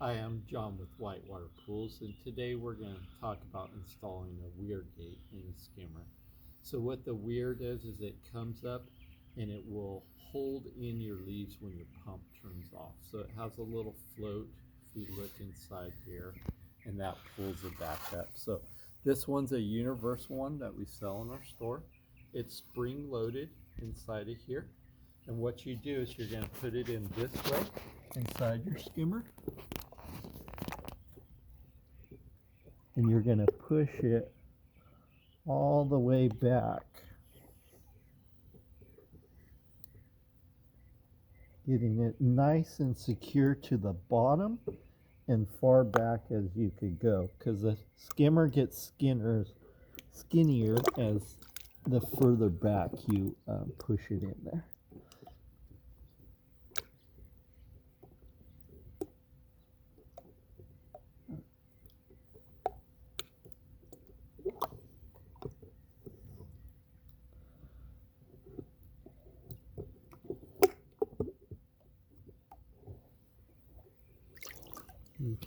Hi, I'm John with Wight Water Pools, and today we're going to talk about installing a weir gate in a skimmer. So what the weir does is it comes up and it will hold in your leaves when your pump turns off. So it has a little float if you look inside here, and that pulls it back up. So this one's a universal one that we sell in our store. It's spring loaded inside of here, and what you do is you're going to put it in this way inside your skimmer, and you're going to push it all the way back, getting it nice and secure to the bottom and far back as you could go, because the skimmer gets skinnier as the further back you push it in there.